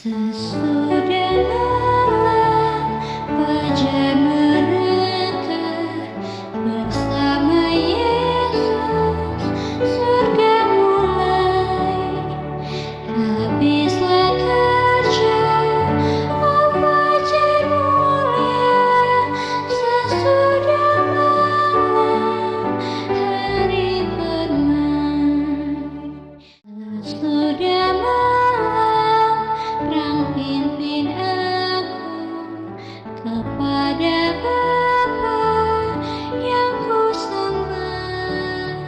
Sesudah malam fajar merengkah bersama Yesus, surga mulai. Habislah kerja, oh fajar mulia. Sesudah malam hari permai. Sesudah malam perang pimpin aku kepada Bapa yang ku sembah.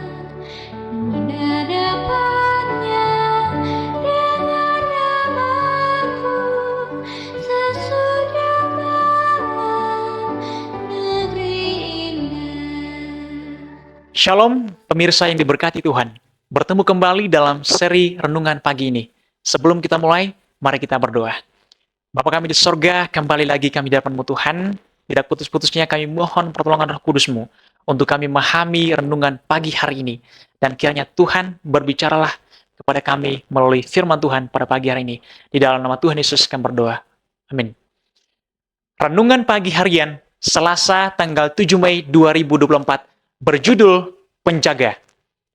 Tidak dapatnya dengar namaku sesudah malam negeri indah. Shalom, pemirsa yang diberkati Tuhan. Bertemu kembali dalam seri renungan pagi ini. Sebelum kita mulai, mari kita berdoa. Bapa kami di sorga, kembali lagi kami di hadapan-Mu Tuhan. Tidak putus-putusnya kami mohon pertolongan Roh Kudus-Mu untuk kami memahami renungan pagi hari ini. Dan kiranya Tuhan berbicaralah kepada kami melalui firman Tuhan pada pagi hari ini. Di dalam nama Tuhan Yesus kami berdoa. Amin. Renungan pagi harian Selasa tanggal 7 Mei 2024 berjudul Penjaga.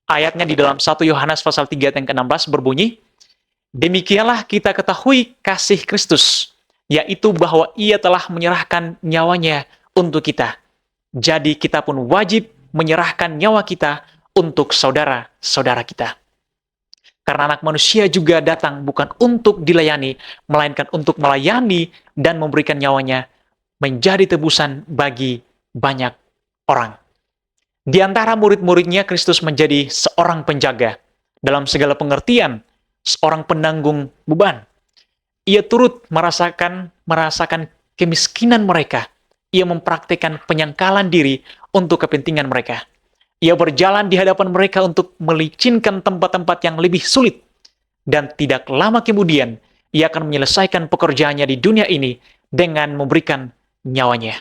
Ayatnya di dalam 1 Yohanes pasal 3 ayat yang ke-16 berbunyi, demikianlah kita ketahui kasih Kristus, yaitu bahwa Ia telah menyerahkan nyawanya untuk kita. Jadi kita pun wajib menyerahkan nyawa kita untuk saudara-saudara kita. Karena anak manusia juga datang bukan untuk dilayani, melainkan untuk melayani dan memberikan nyawanya menjadi tebusan bagi banyak orang. Di antara murid-muridnya, Kristus menjadi seorang penjaga. Dalam segala pengertian, seorang penanggung beban. Ia turut merasakan kemiskinan mereka. Ia mempraktikkan penyangkalan diri untuk kepentingan mereka. Ia berjalan di hadapan mereka untuk melicinkan tempat-tempat yang lebih sulit. Dan tidak lama kemudian, ia akan menyelesaikan pekerjaannya di dunia ini dengan memberikan nyawanya.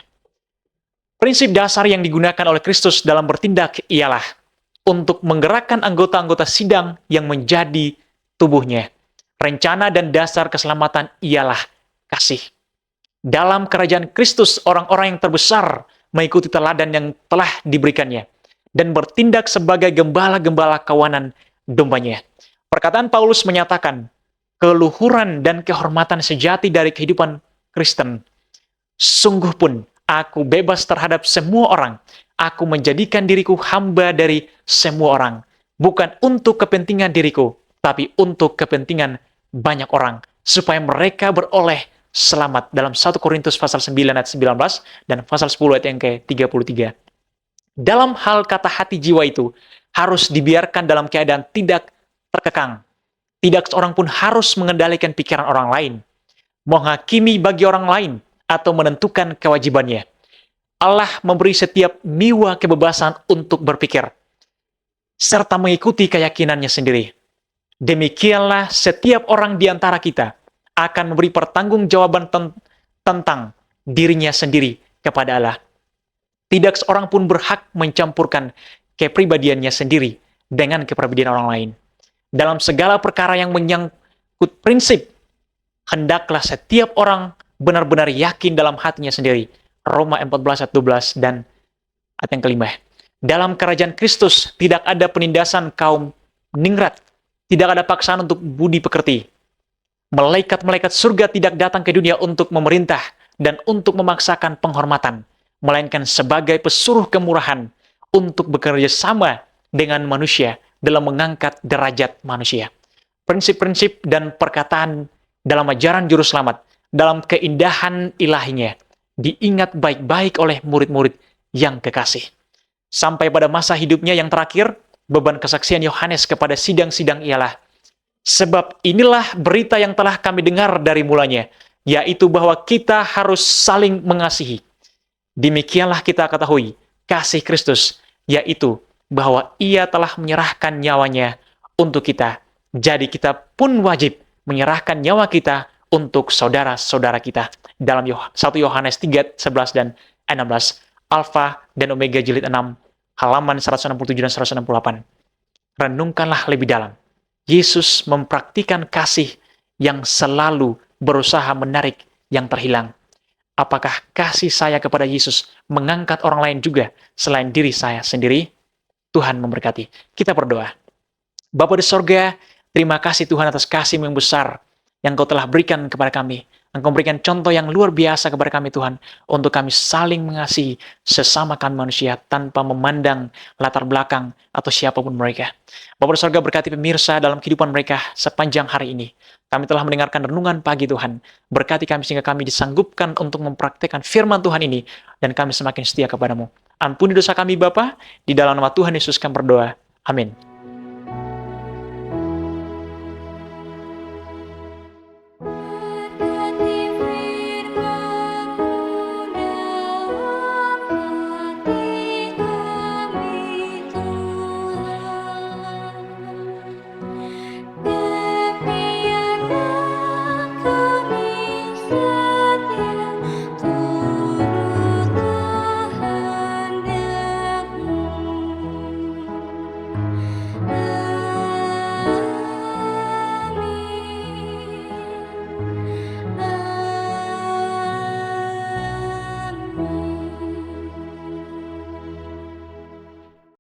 Prinsip dasar yang digunakan oleh Kristus dalam bertindak ialah untuk menggerakkan anggota-anggota sidang yang menjadi tubuhnya. Rencana dan dasar keselamatan ialah kasih. Dalam kerajaan Kristus, orang-orang yang terbesar mengikuti teladan yang telah diberikannya dan bertindak sebagai gembala-gembala kawanan dombanya. Perkataan Paulus menyatakan keluhuran dan kehormatan sejati dari kehidupan Kristen. Sungguh pun, aku bebas terhadap semua orang. Aku menjadikan diriku hamba dari semua orang. Bukan untuk kepentingan diriku, tapi untuk kepentingan banyak orang. Supaya mereka beroleh selamat. Dalam 1 Korintus pasal 9 ayat 19 dan pasal 10 ayat yang ke-33. Dalam hal kata hati jiwa itu, harus dibiarkan dalam keadaan tidak terkekang. Tidak seorang pun harus mengendalikan pikiran orang lain. Menghakimi bagi orang lain, atau menentukan kewajibannya. Allah memberi setiap jiwa kebebasan untuk berpikir, serta mengikuti keyakinannya sendiri. Demikianlah setiap orang di antara kita akan memberi pertanggungjawaban tentang dirinya sendiri kepada Allah. Tidak seorang pun berhak mencampurkan kepribadiannya sendiri dengan kepribadian orang lain. Dalam segala perkara yang menyangkut prinsip, hendaklah setiap orang benar-benar yakin dalam hatinya sendiri. Roma 14 ayat 12 dan ayat yang kelima. Dalam kerajaan Kristus tidak ada penindasan kaum ningrat. Tidak ada paksaan untuk budi pekerti. Malaikat-malaikat surga tidak datang ke dunia untuk memerintah dan untuk memaksakan penghormatan, melainkan sebagai pesuruh kemurahan untuk bekerja sama dengan manusia dalam mengangkat derajat manusia. Prinsip-prinsip dan perkataan dalam ajaran juru selamat dalam keindahan ilahinya, diingat baik-baik oleh murid-murid yang kekasih. Sampai pada masa hidupnya yang terakhir, beban kesaksian Yohanes kepada sidang-sidang ialah, sebab inilah berita yang telah kami dengar dari mulanya, yaitu bahwa kita harus saling mengasihi. Demikianlah kita ketahui kasih Kristus, yaitu bahwa Ia telah menyerahkan nyawanya untuk kita. Jadi kita pun wajib menyerahkan nyawa kita untuk saudara-saudara kita. dalam 1 Yohanes 3, 11 dan 16, Alfa dan Omega jilid 6, halaman 167 dan 168. Renungkanlah lebih dalam. Yesus mempraktikkan kasih yang selalu berusaha menarik yang terhilang. Apakah kasih saya kepada Yesus mengangkat orang lain juga selain diri saya sendiri? Tuhan memberkati. Kita berdoa. Bapa di sorga, terima kasih Tuhan atas kasih yang besar yang Kau telah berikan kepada kami. Engkau berikan contoh yang luar biasa kepada kami Tuhan, untuk kami saling mengasihi sesama kami manusia tanpa memandang latar belakang atau siapapun mereka. Bapa di sorga, berkati pemirsa dalam kehidupan mereka sepanjang hari ini. Kami telah mendengarkan renungan pagi Tuhan. Berkati kami sehingga kami disanggupkan untuk mempraktikkan firman Tuhan ini, dan kami semakin setia kepadamu. Ampuni dosa kami Bapa, di dalam nama Tuhan Yesus kami berdoa. Amin.